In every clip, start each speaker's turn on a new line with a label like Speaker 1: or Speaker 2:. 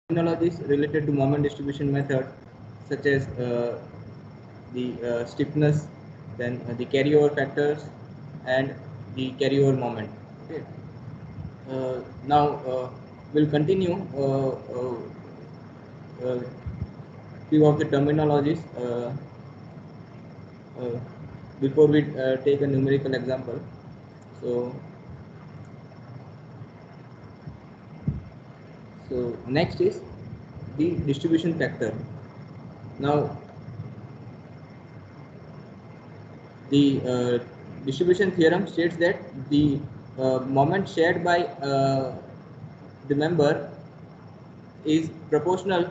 Speaker 1: terminologies related to moment distribution method, such as the stiffness, then the carryover factors, and the carryover moment. Okay. Now we'll continue few of the terminologies uh, before we take a numerical example. So next is the distribution factor. Now the distribution theorem states that the moment shared by the member is proportional,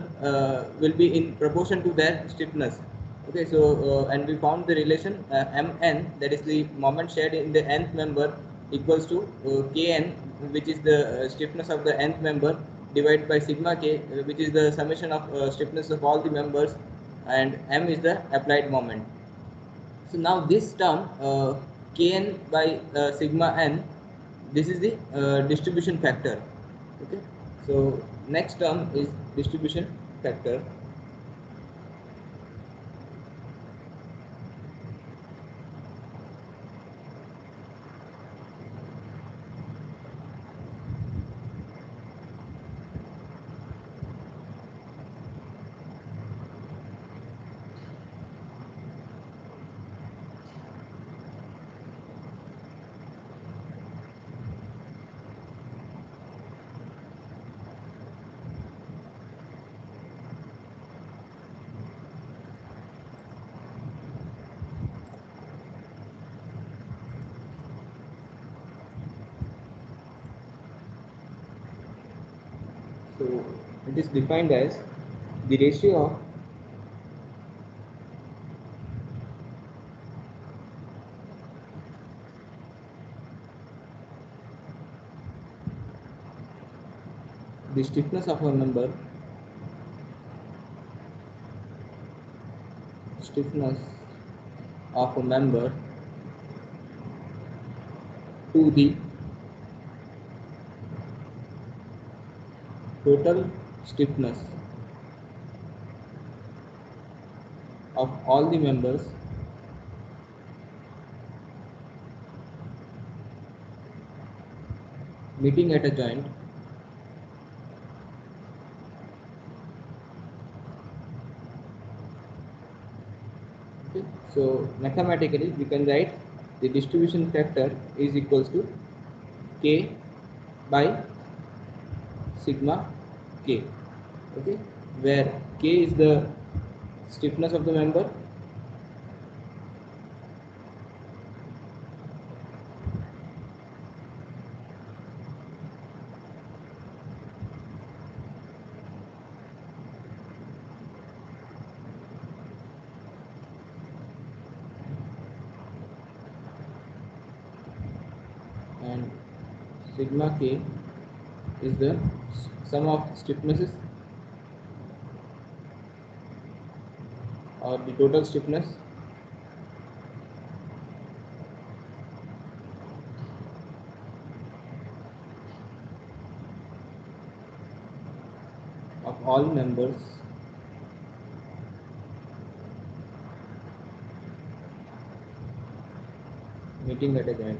Speaker 1: will be in proportion to their stiffness. Okay, so and we found the relation mn, that is the moment shared in the nth member, equals to kn, which is the stiffness of the nth member, divided by sigma k, which is the summation of stiffness of all the members, and m is the applied moment. So now this term kn by sigma n, this is the distribution factor. Okay, so next term is distribution factor. So it is defined as the ratio of the stiffness of a member, stiffness of a member to the total stiffness of all the members meeting at a joint Okay. So mathematically we can write the distribution factor is equals to k by sigma k. Okay, where k is the stiffness of the member, and sigma k is the sum of stiffnesses or the total stiffness of all members meeting at a joint.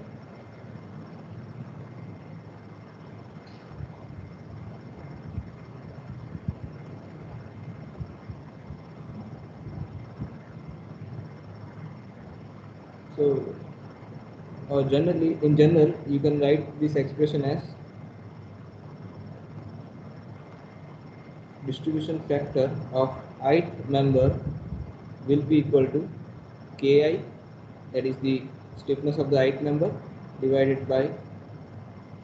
Speaker 1: So generally, in general, you can write this expression as distribution factor of ith member will be equal to ki, that is the stiffness of the ith member, divided by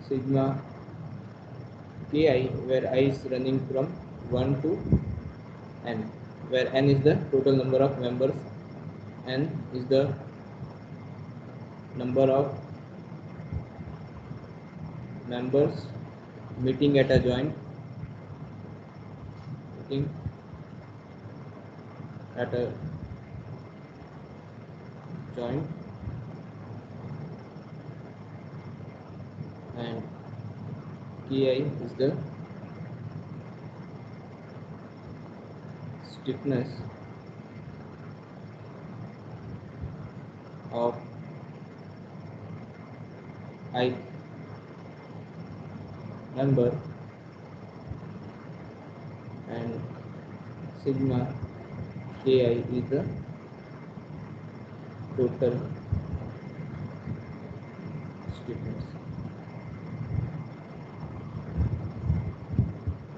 Speaker 1: sigma ki, where I is running from 1 to n, where n is the total number of members, n is the number of members meeting at a joint, meeting at a joint, and ki is the stiffness of I member and sigma ki is the total stiffness.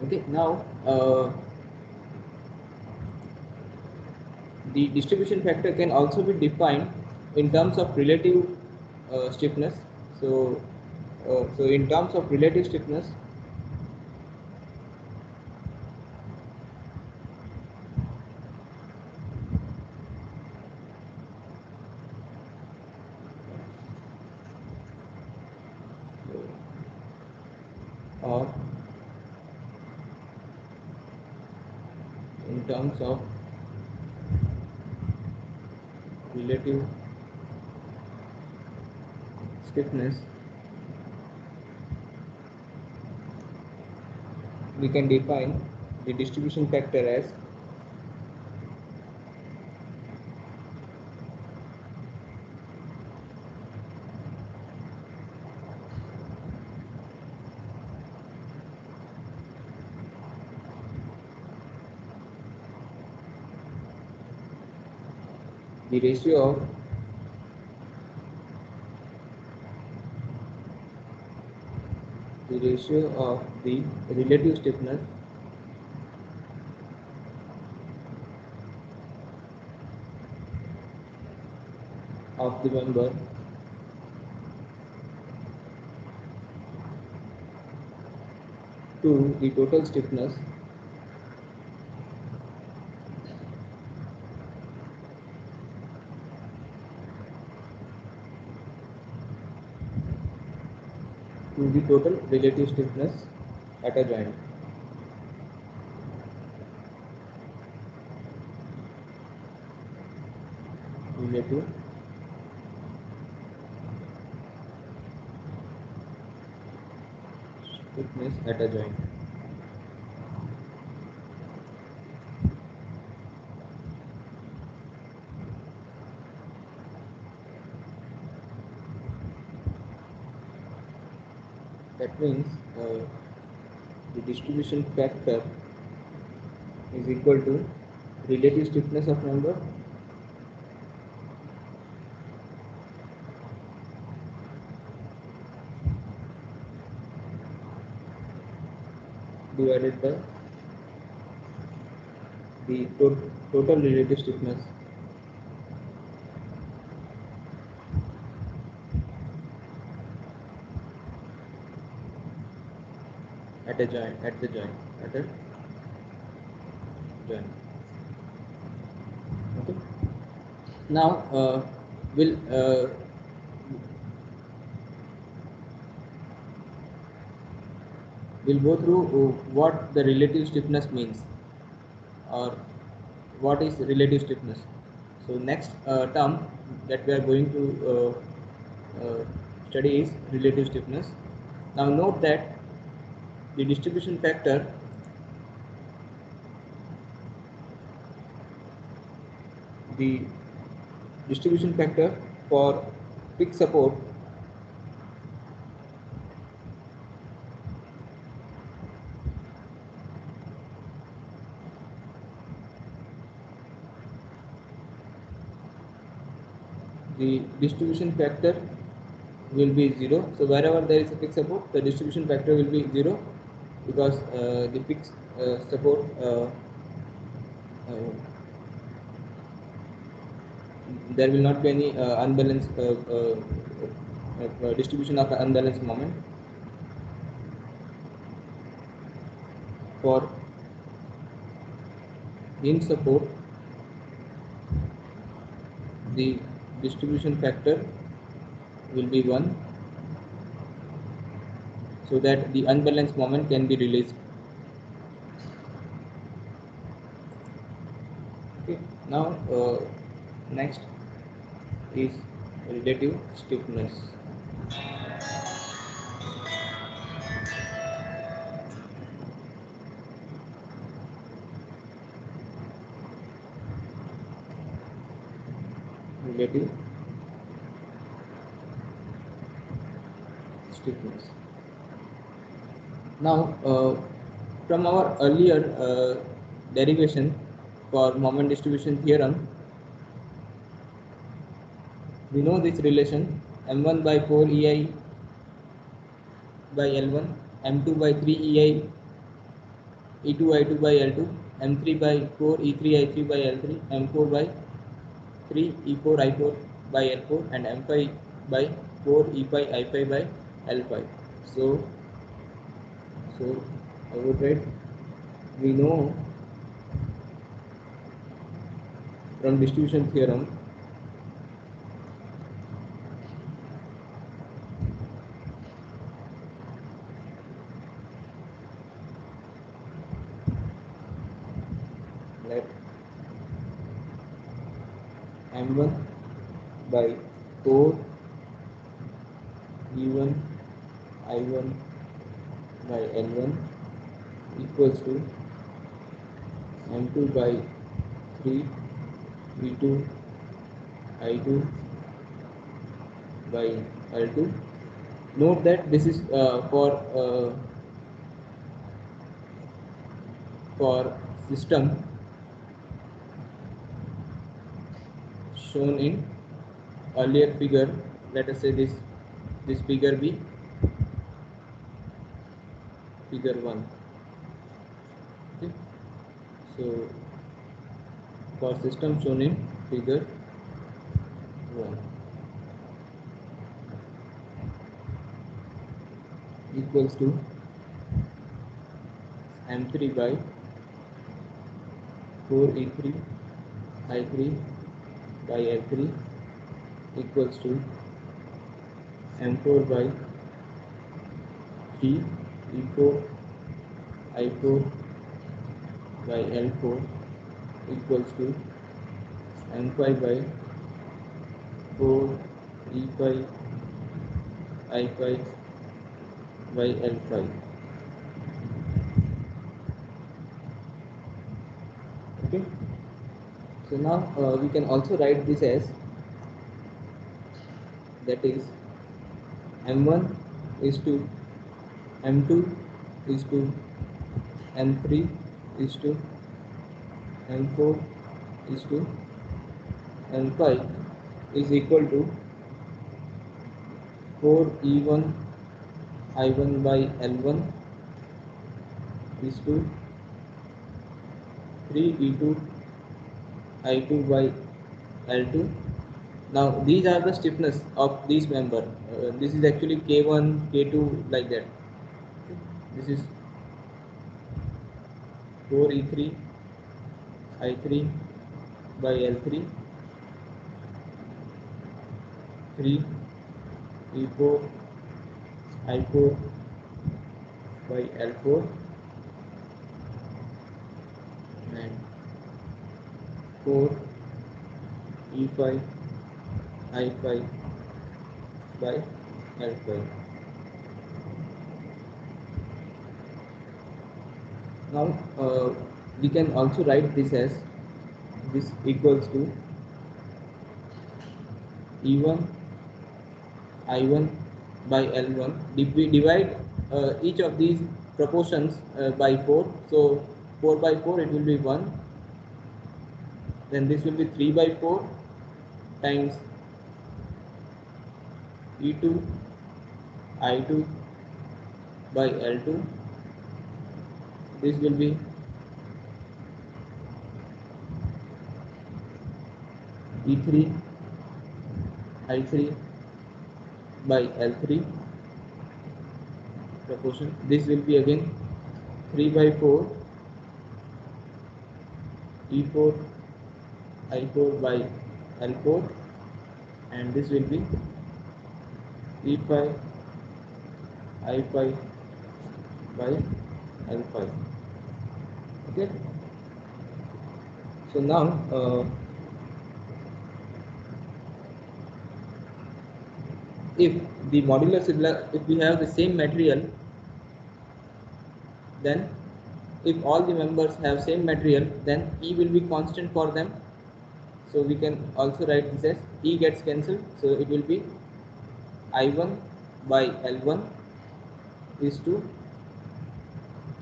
Speaker 1: Okay, now the distribution factor can also be defined in terms of relative stiffness. So in terms of relative stiffness, or in terms of relative stiffness, we can define the distribution factor as the ratio of the relative stiffness of the member to the total stiffness to the total relative stiffness at a joint. Relative stiffness at a joint. That means the distribution factor is equal to relative stiffness of member divided by the total relative stiffness at a joint at a joint. Okay. Now we'll go through what the relative stiffness means, or what is relative stiffness. So next term that we are going to study is relative stiffness. Now note that the distribution factor for fixed support the distribution factor will be 0. So wherever there is a fixed support, the distribution factor will be 0, because the fixed support there will not be any unbalanced distribution of unbalanced moment. For hinge support, the distribution factor will be 1, so that the unbalanced moment can be released. Okay. Now next is relative stiffness. relative stiffness. Now, from our earlier derivation for moment distribution theorem, we know this relation m1 by 4 ei by L1, m2 by 3 ei E2 I2 by L2, M3 by 4 E3 I3 by L3, M4 by 3 E4 I4 by L4, and M5 by 4 E5 I5 by L5. So I would write, we know from distribution theorem that M1 by 4 E1 I1 by L1 equals to M2 by 3 E2 I2 by L2. Note that this is for system shown in earlier figure. Let us say this figure be figure 1. Okay, so for system shown in figure 1 equals to M3 by 4 E3 I3 by L3 equals to M4 by 3 E4 I4 by L4 equals to M5 by 4 E5 I5 by L5. Okay, so now we can also write this as, that is, M1 is to M2 is to M3 is to M4 is to M5 is equal to 4 E1 I1 by L1 is to 3 E2 I2 by L2. Now these are the stiffness of these member. This is actually K1, K2, like that. This is 4 E3 I3 by L3, 3 E4 I4 by L4, and 4 E5 I5 by L5. Now we can also write this as, this equals to E1 I1 by L1. If we divide each of these proportions by 4, so 4 by 4 it will be 1, then this will be 3 by 4 times E2 I2 by L2. This will be E3 I3 by L3 proportion. This will be again 3 by 4 E4 I4 by L4, and this will be E5 I5 by L5. Okay, so now if the modulus is, if we have the same material, then if all the members have same material, then E will be constant for them. So we can also write this as E gets cancelled. So it will be I1 by L1 is to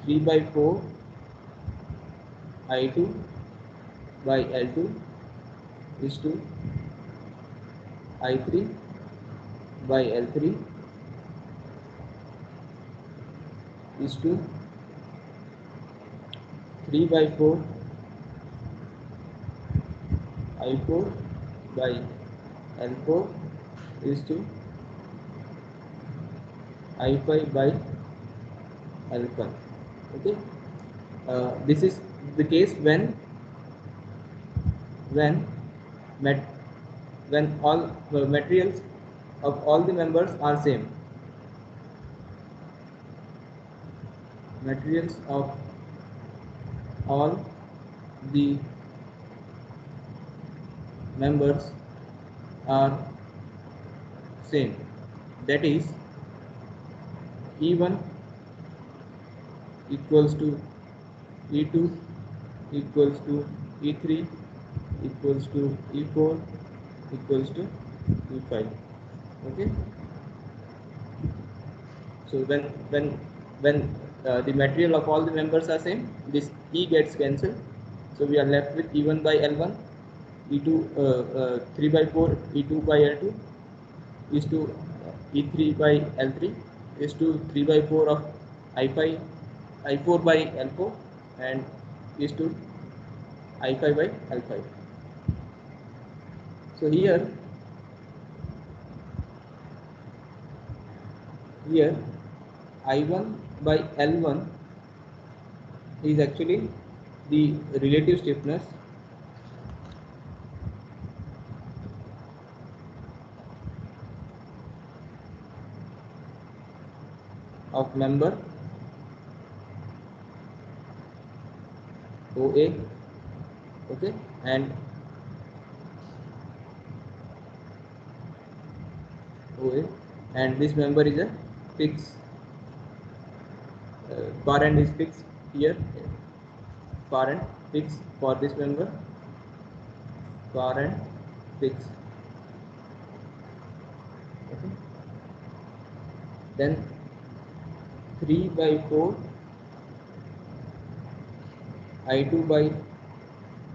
Speaker 1: 3 by 4 I2 by L2 is to I3 by L3 is to 3 by 4 I4 by L4 is to I5 by L5. Okay, this is the case when met when all materials of all the members are same. Materials of all the members are same. That is, E1 equals to E2 equals to E3 equals to E4 equals to E5. Okay. So when the material of all the members are same, this E gets cancelled. So we are left with E1 by L1, E2 3 by 4 E2 by L2 is to E3 by L3 is to 3 by 4 of I5 I4 by L4 and is to I5 by L5. So here I1 by L1 is actually the relative stiffness of member OA, okay, and OA, and this member is a fixed, parent is fixed here, parent fixed for this member, parent fixed, okay. Then 3 by 4 I2 by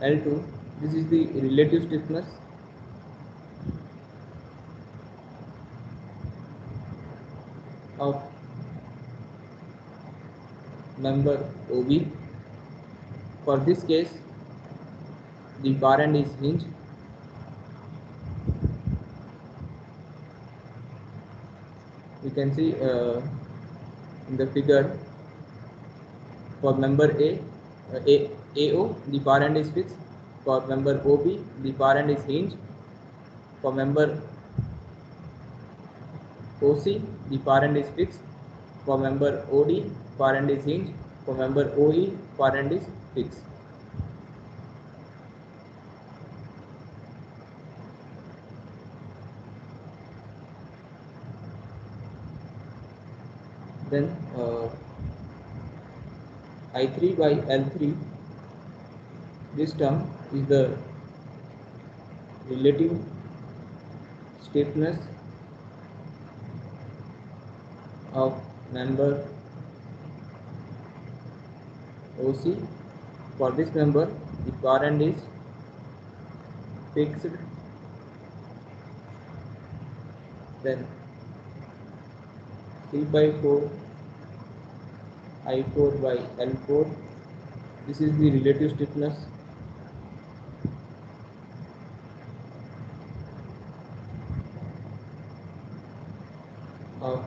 Speaker 1: L2, this is the relative stiffness of member OB. For this case, the parent is hinged. You can see in the figure for member AO, the parent is fixed. For member OB, the parent is hinged. For member OC, the parent is fixed. For member OD, parent is hinged. For member OE, parent is fixed. Then I3 by L3, this term is the relative stiffness of member OC. For this member, the parent is fixed. Then 3 by 4 I4 by L4, this is the relative stiffness of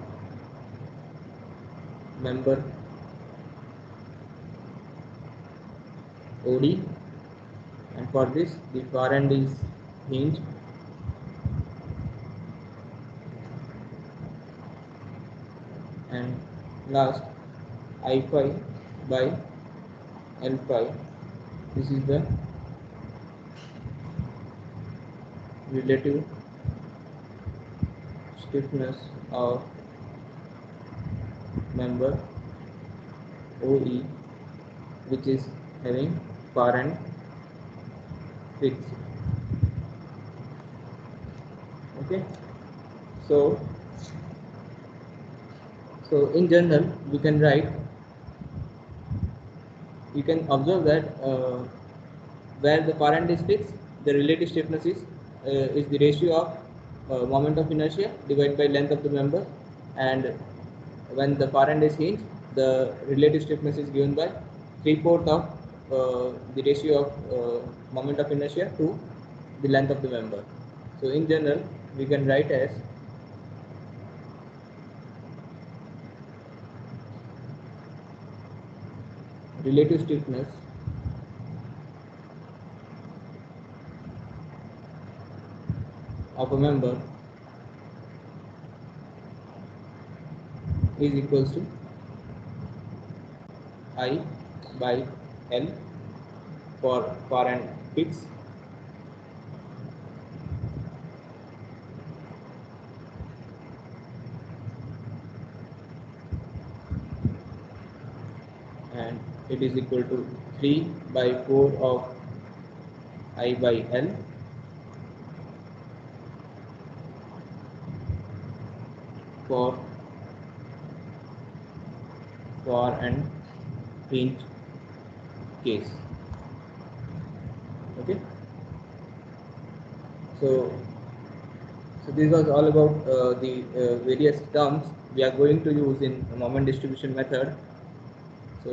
Speaker 1: member OD, and for this the parent is hinged. And last I5 by L5, this is the relative stiffness of member OE, which is having parent fixed. Okay, so in general we can write, you can observe that where the far end is fixed, the relative stiffness is the ratio of moment of inertia divided by length of the member, and when the far end is hinged, the relative stiffness is given by 3/4 of the ratio of moment of inertia to the length of the member. So in general, we can write as relative stiffness of a member is equals to I by L for far end fixed and it is equal to 3/4 of I by L for far and hinge case. Okay, so this was all about the various terms we are going to use in moment distribution method. So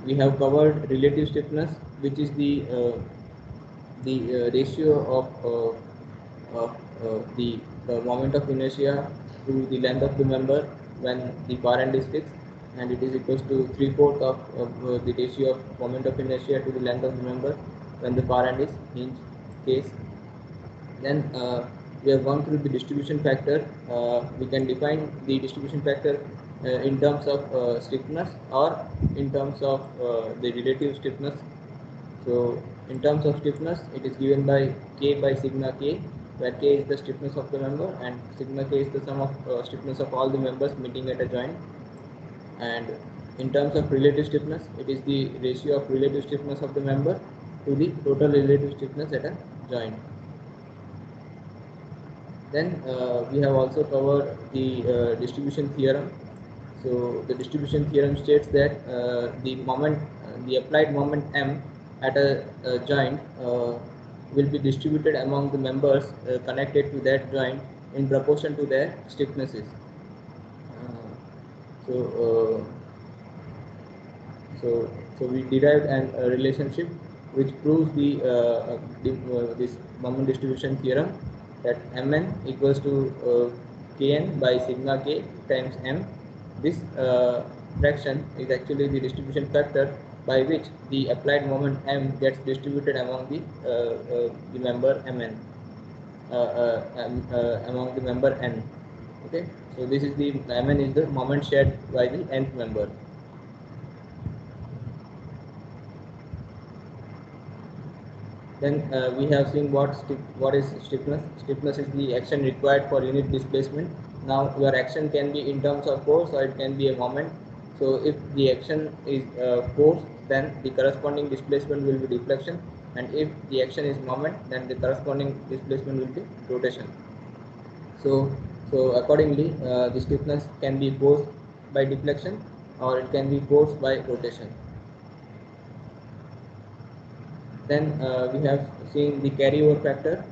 Speaker 1: we have covered relative stiffness, which is the ratio of the moment of inertia to the length of the member when the far end is fixed, and it is equals to 3/4 of the ratio of moment of inertia to the length of the member when the far end is hinge case. Then we have gone through the distribution factor. We can define the distribution factor in terms of stiffness or in terms of the relative stiffness. So in terms of stiffness, it is given by K by sigma K, where K is the stiffness of the member and sigma K is the sum of stiffness of all the members meeting at a joint. And in terms of relative stiffness, it is the ratio of relative stiffness of the member to the total relative stiffness at a joint. Then we have also covered the distribution theorem. So the distribution theorem states that the applied moment M at a joint will be distributed among the members connected to that joint in proportion to their stiffnesses. Uh, so, so we derived a relationship which proves this moment distribution theorem, that Mn equals to Kn by sigma K times M. This fraction is actually the distribution factor by which the applied moment M gets distributed among the member Mn, among the member N. Okay, so this is the Mn is the moment shared by the nth member. Then we have seen what is stiffness. Stiffness is the action required for unit displacement. Now your action can be in terms of force or it can be a moment. So if the action is force, then the corresponding displacement will be deflection, and if the action is moment, then the corresponding displacement will be rotation. So accordingly, the stiffness can be forced by deflection or it can be forced by rotation. Then we have seen the carryover factor,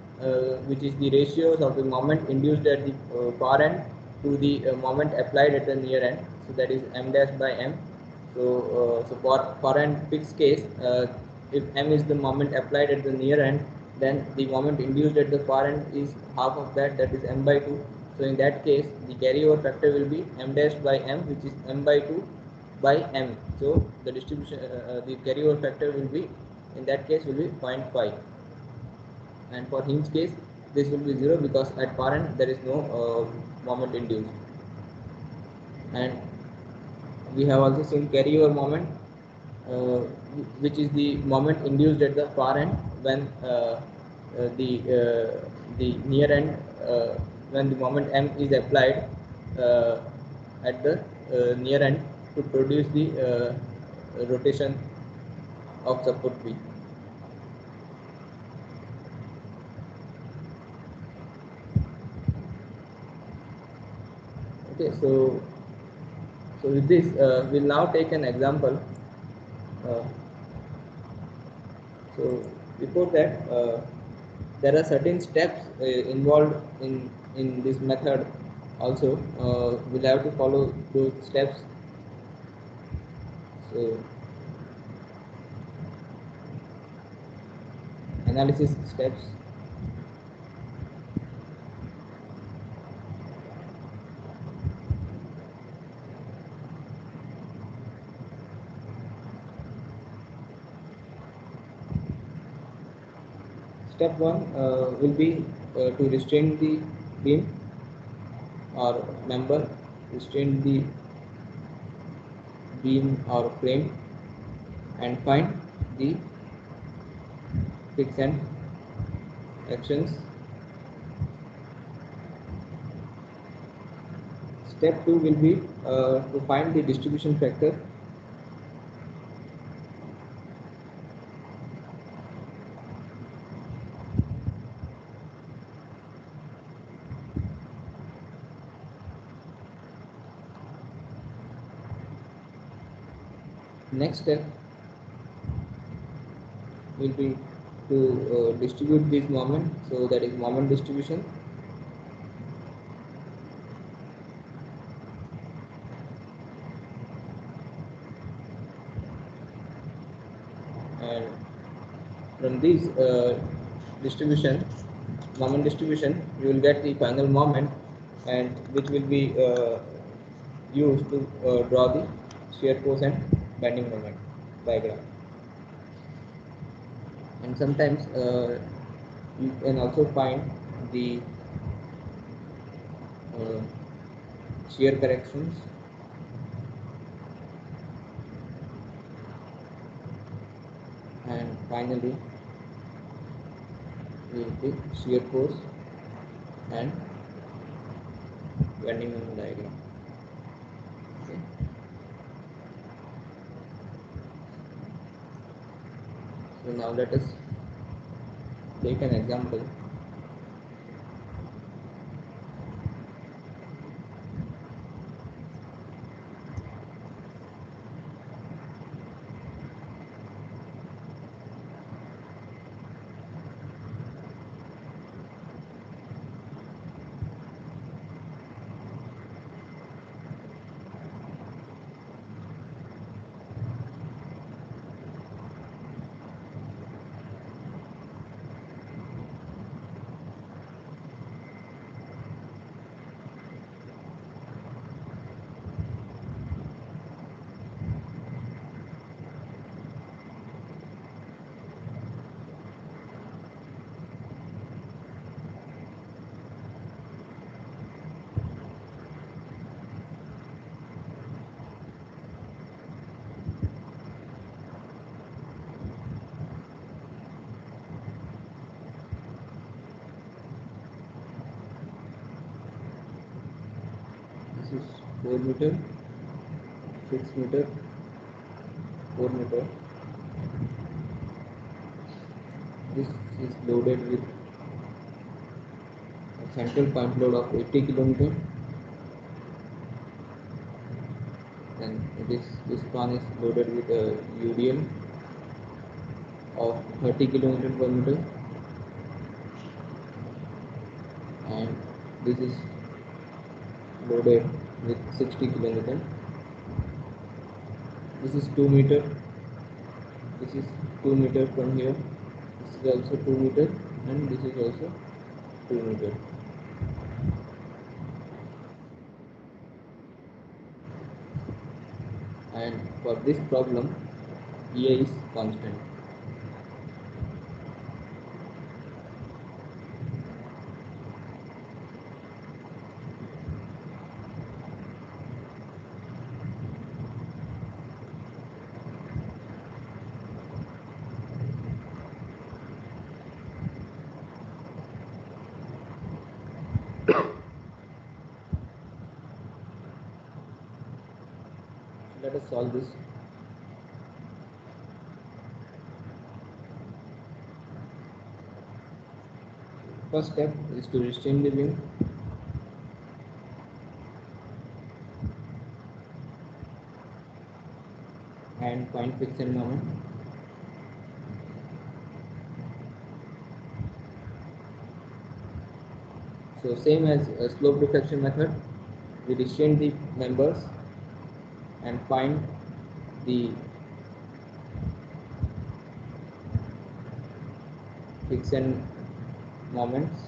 Speaker 1: which is the ratios of the moment induced at the far end to the moment applied at the near end. So that is m dash by m. So for far end fixed case, if m is the moment applied at the near end, then the moment induced at the far end is half of that, that is m by 2. So in that case, the carryover factor will be m dash by m, which is m by 2 by m. So the distribution, the carryover factor will be, in that case, will be 0.5, and for hinge case this will be 0 because at far end there is no moment induced. And we have also seen carryover moment, which is the moment induced at the far end when the near end, when the moment m is applied at the near end to produce the rotation of support P. Okay, so with this, we'll now take an example. Uh, so before that, there are certain steps involved in this method. Also, we'll have to follow those steps. So, analysis steps. Step 1 will be to restrain the beam or member, restrain the beam or frame, and find the fix and actions. Step 2 will be to find the distribution factor. Next step will be to distribute this moment, so that is moment distribution. And from this moment distribution, you will get the final moment, and which will be used to draw the shear force and bending moment diagram. And sometimes you can also find the uh, shear corrections, and finally the shear force and bending moment diagram. Okay. So now let us take an example. This is 4 meter, 6 meter, 4 meter. This is loaded with a central point load of 80 km, and this span is loaded with a UDL of 30 km per meter, and this is loaded with 60 km. This is 2 meter. This is 2 meter from here. This is also 2 meter, and this is also 2 meter. And for this problem, EA is constant. Let us solve this. First step is to restrain the beam. and find friction moment. So same as slope diffraction method, we restrain the members and find the friction moments.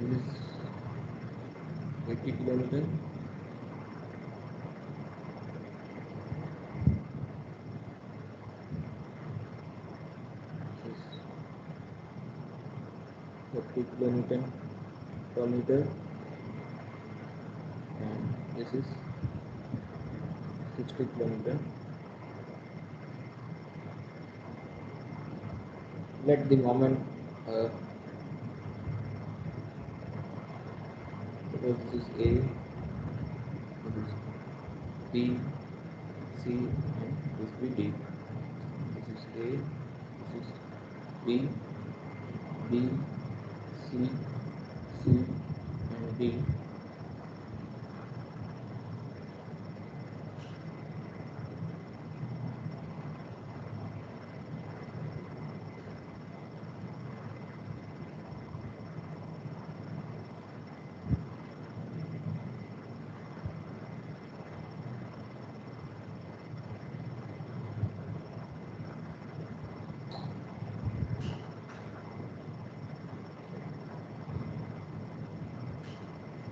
Speaker 1: This is 80 kilometer. This is 30 kilometer per meter, and this is 60 kilometer. Let the moment suppose this is A, this is B, C, and this will be D. This is A, this is B, B, C, C, and D.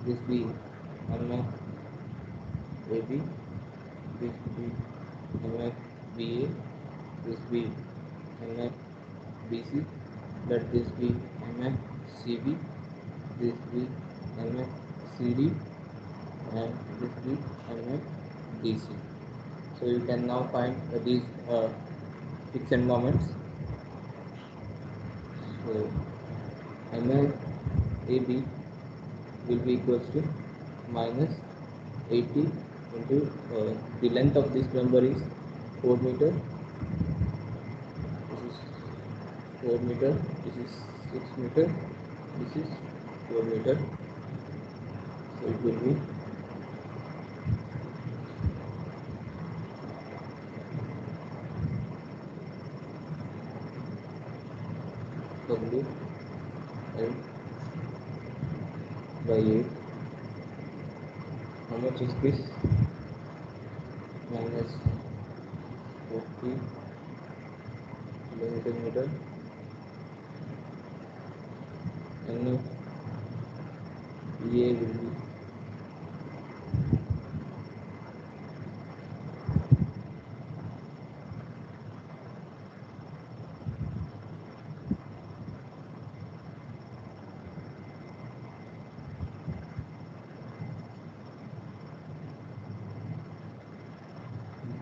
Speaker 1: This be MF AB, this be MF BA, this be MF BC, let this be MF CB, this be MF CD, and this be MF DC. So you can now find these friction moments. So MF AB will be equals to minus 80 into the length of this member is 4 meter. This is 4 meter. This is 6 meter. This is 4 meter. So it will be W L by 8. How much is this? Minus 40 kilometer meter. And EA will be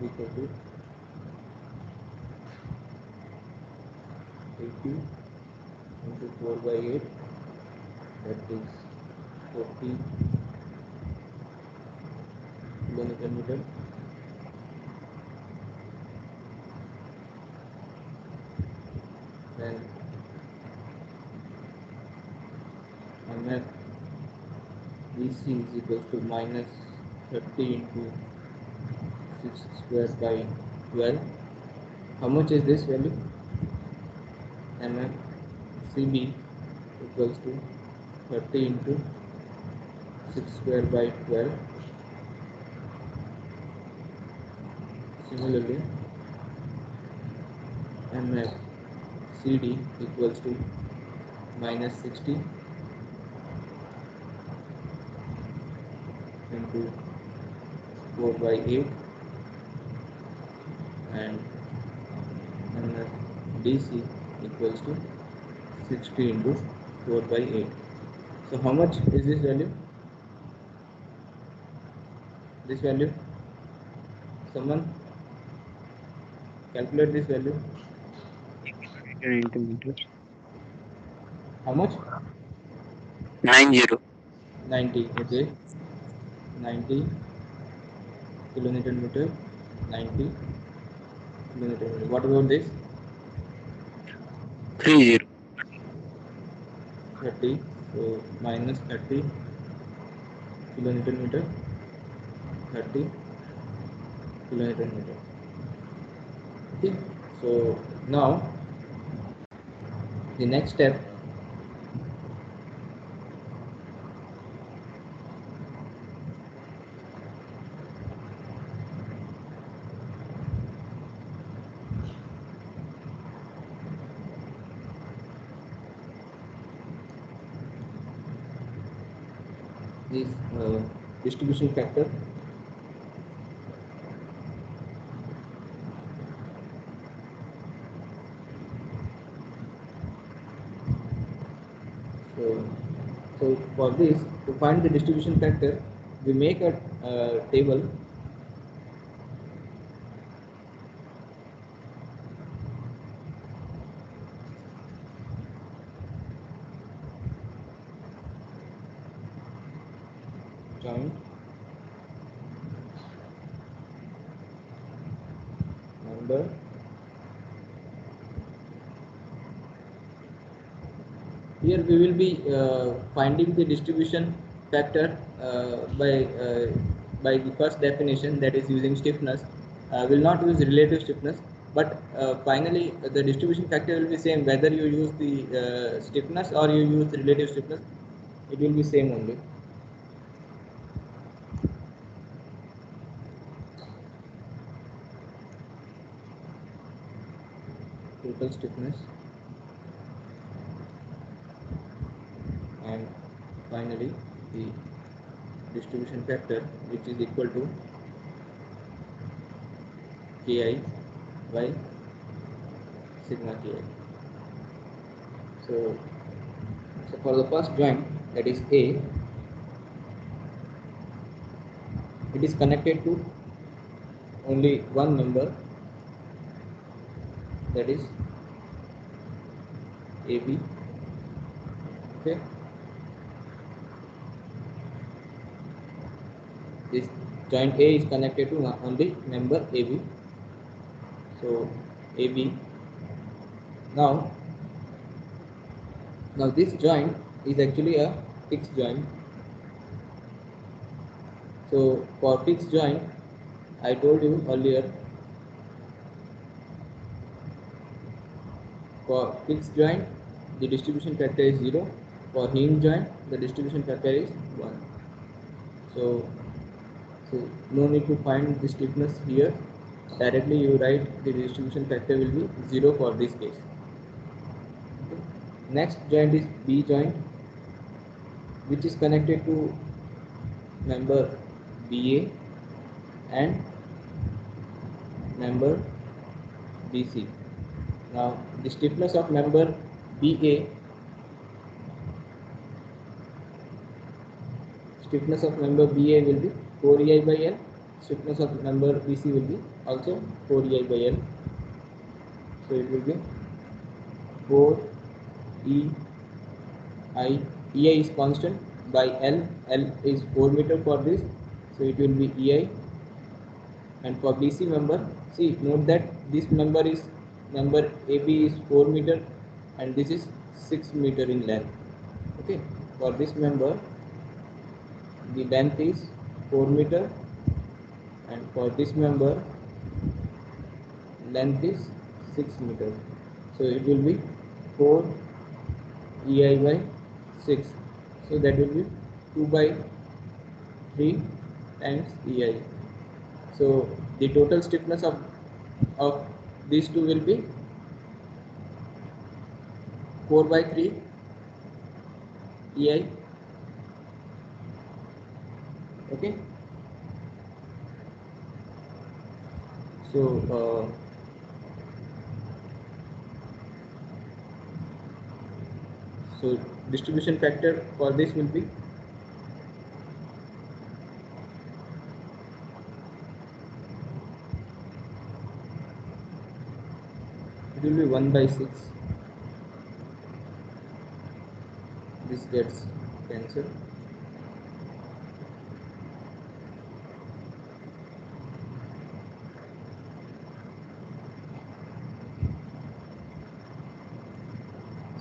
Speaker 1: equal to 80 into 4 by 8, that is 40 kilometer meter. Then MF BC is equal to minus 30 into 6 square by 12. How much is this value? MF CB equals to 30 into 6 square by 12. Similarly, MF CD equals to minus 60 into 4 by 8, and MF DC equals to 60 into 4 by 8. So how much is this value? This value? Someone calculate this value.
Speaker 2: Into meters.
Speaker 1: How much?
Speaker 2: 90.
Speaker 1: 90. Okay. 90 kilonewton meter. 90 kilonewton meter. What about this?
Speaker 2: 30.
Speaker 1: 30. So minus 30 kilonewton meter. 30 kilonewton meter. Okay. So now the next step is distribution factor. So for this, to find the distribution factor, we make a table joint number here we will be finding the distribution factor by the first definition, that is using stiffness. Will not use relative stiffness, but finally the distribution factor will be same whether you use the stiffness or you use the relative stiffness. It will be same only. Total stiffness and finally the distribution factor, which is equal to Ki by sigma Ki. So for the first joint, that is A, it is connected to only one member, that is AB. Okay, this joint A is connected to only member AB. So AB. Now this joint is actually a fixed joint. So for fixed joint, I told you earlier, for fixed joint the distribution factor is 0. For hinge joint the distribution factor is 1. So no need to find the stiffness here. Directly you write the distribution factor will be 0 for this case. Okay. Next joint is B joint, which is connected to member BA and member BC. Now the stiffness of member BA, stiffness of member BA will be 4 EI by L. Stiffness of member BC will be also 4 EI by L. So it will be 4 E I. EI is constant by L. L is 4 meter for this, so it will be EI. And for BC member, see, note that this member AB is 4 meter and this is 6 meter in length. Okay, for this member the length is 4 meter and for this member length is 6 meter. So it will be 4 EI by 6. So that will be 2 by 3 times EI. So the total stiffness of these two will be 4 by 3 EI. Okay. So So distribution factor for this will be it will be 1 by 6. This gets cancelled.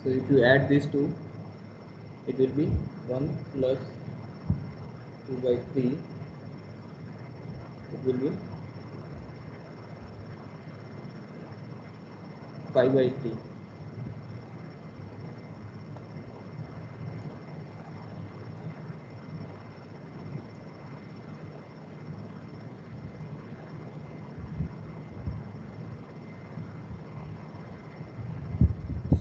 Speaker 1: So if you add these two, it will be 1 plus 2 by 3. It will be 5 by 3.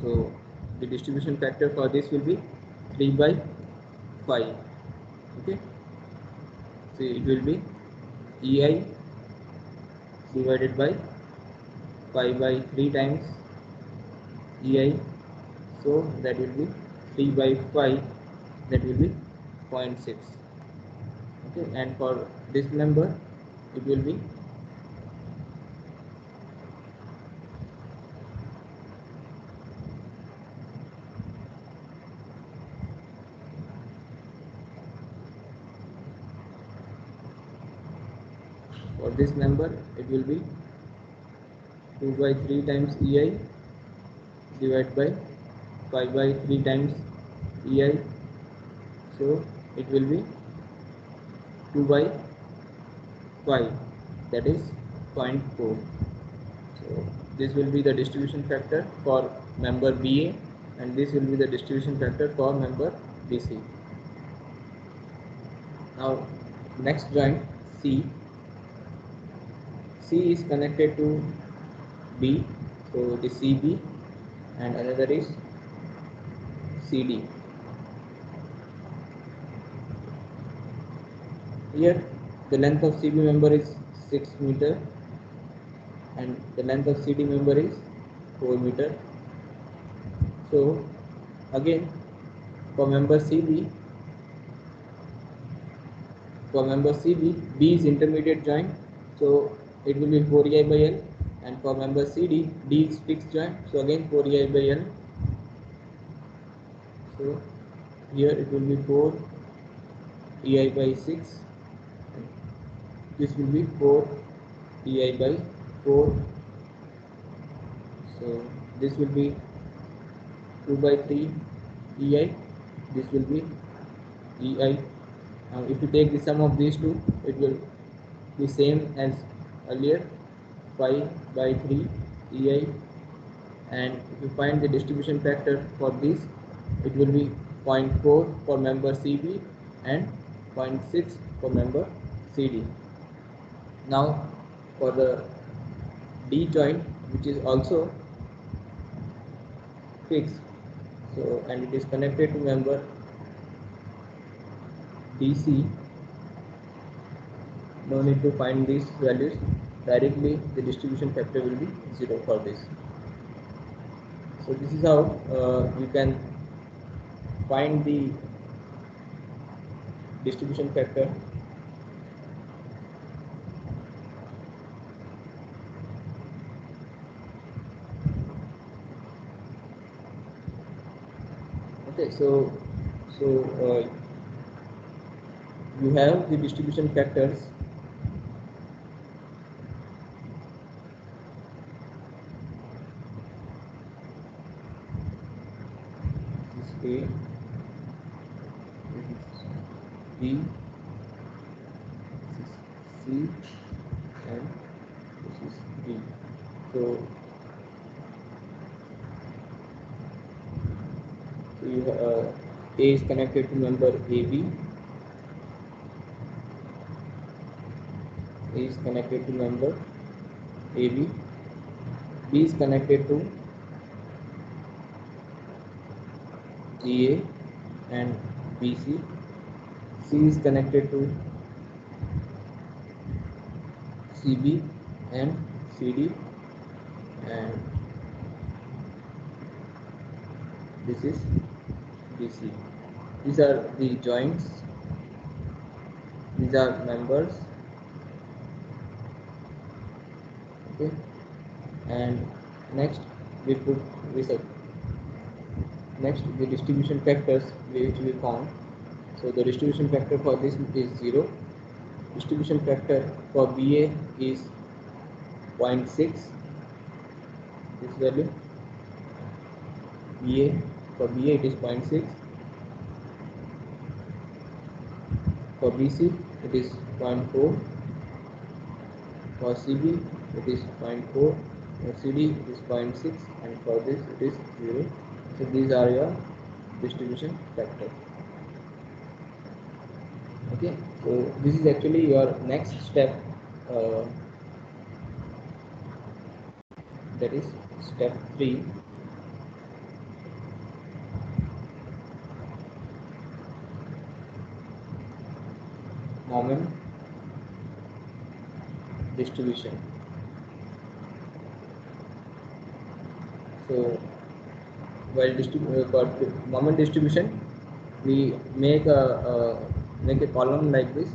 Speaker 1: So the distribution factor for this will be 3 by 5. Okay. So it will be EI divided by 5 by 3 times EI. So that will be 3 by 5. That will be 0.6. Okay. And for this number, it will be for this number it will be 2 by 3 times EI divided by 5 by 3 times EI. So it will be 2 by 5, that is 0.4. So this will be the distribution factor for member BA, and this will be the distribution factor for member BC. Now next joint C. C is connected to B, so the CB, and another is CD. Here the length of CB member is 6 meter and the length of CD member is 4 meter. So again for member CB, B is intermediate joint, so it will be 4EI by L, and for member CD, D is fixed joint, so again 4EI by L. So here it will be 4EI by 6, this will be 4EI by 4, so this will be 2 by 3 EI, this will be EI. Now if you take the sum of these two, it will be same as earlier, 5 by 3 EI, and if you find the distribution factor for this, it will be 0.4 for member CB and 0.6 for member CD. Now for the D joint, which is also fixed, so and it is connected to member DC, no need to find these values, directly the distribution factor will be 0 for this. So this is how you can find the distribution factor. Okay, so you have the distribution factors. This is A, this is B, this is C, and this is D. So A is connected to member AB, A is connected to member AB, B is connected to GA and BC, C is connected to CB and CD, and this is BC. These are the joints. These are members. Okay, and next we put reset. Next, the distribution factors which we found. So the distribution factor for this is 0. Distribution factor for BA is 0.6. This value BA, for BA it is 0.6. For BC it is 0.4. For CB it is 0.4. For CD it is 0.6, and for this it is 0. So these are your distribution factor. Okay, so this is actually your next step, that is step 3. Moment distribution. So while for moment distribution, we make a column like this,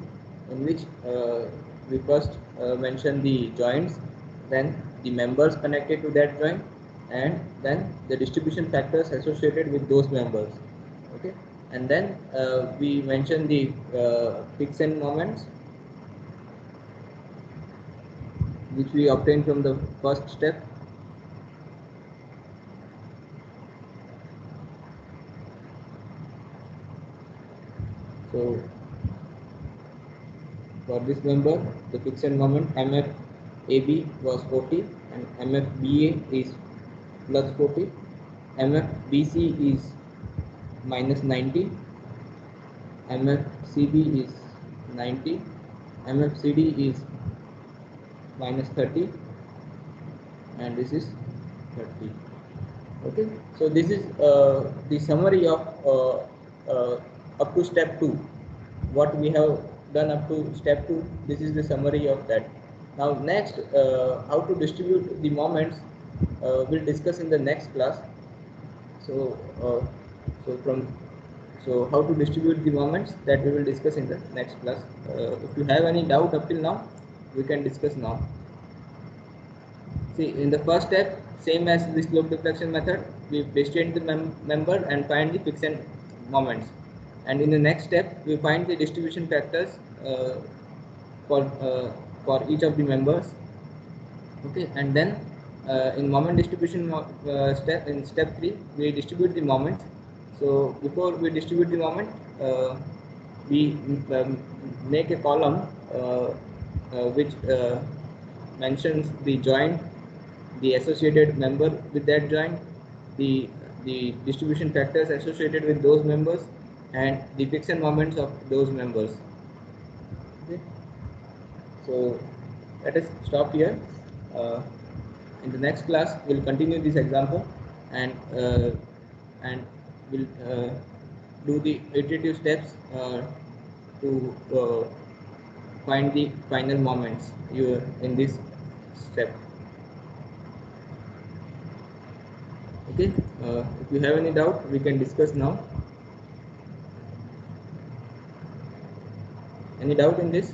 Speaker 1: in which we first mention the joints, then the members connected to that joint, and then the distribution factors associated with those members. Okay, and then we mention the fixed end moments, which we obtained from the first step. So for this member, the fixed end moment MFAB was 40, and MFBA is plus 40, MFBC is minus 90, MFCB is 90, MFCD is minus 30, and this is 30. Okay, so this is the summary of up to step 2. What we have done up to step 2, this is the summary of that. Now next, how to distribute the moments, we'll discuss in the next class. So how to distribute the moments, that we will discuss in the next class. If you have any doubt up till now, we can discuss now. See, in the first step, same as the slope deflection method, we distribute the member and find the fixed end moments. And in the next step, we find the distribution factors for each of the members. Okay, and then in moment distribution step, in step 3, we distribute the moments. So before we distribute the moment, we make a column which mentions the joint, the associated member with that joint, the distribution factors associated with those members, and the fixed end moments of those members. Okay, so let us stop here. In the next class, we'll continue this example, and we'll do the iterative steps to find the final moments in this step. Okay, if you have any doubt, we can discuss now. Any doubt in this?